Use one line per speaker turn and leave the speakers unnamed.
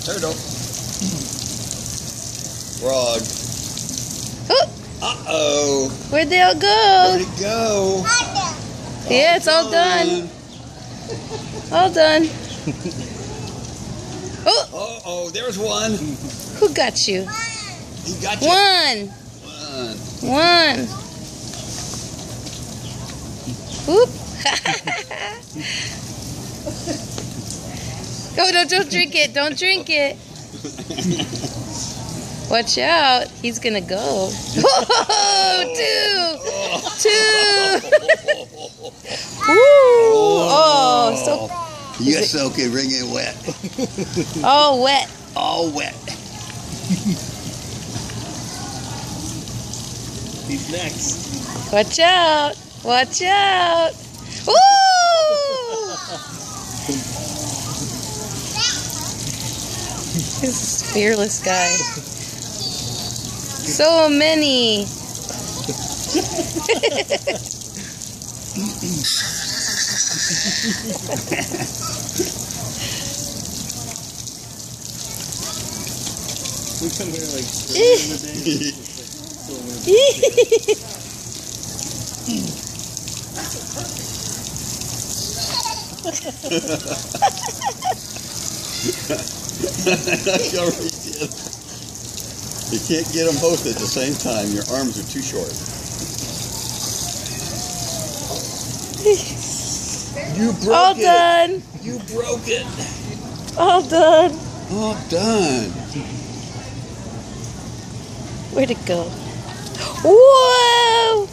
Turtle. Frog. Uh-oh.
Where'd they all go?
Where'd it go?
Yeah, it's all done. All done. Oh!
Uh-oh, there's one.
Who got you?
He got you.
One.
One.
Whoop. Oh, no, don't drink it. Don't drink it. Watch out. He's going to go. Oh, two. Woo. Oh, so.
You're soaking, bring it wet.
All wet.
All wet.
He's next.
Watch out. Watch out. Woo! This is a fearless guy. So many.
We come here like early in the day.
You can't get them both at the same time. Your arms are too short. You broke
All
it.
done.
You broke it.
All done.
All done.
Where'd it go? Whoa!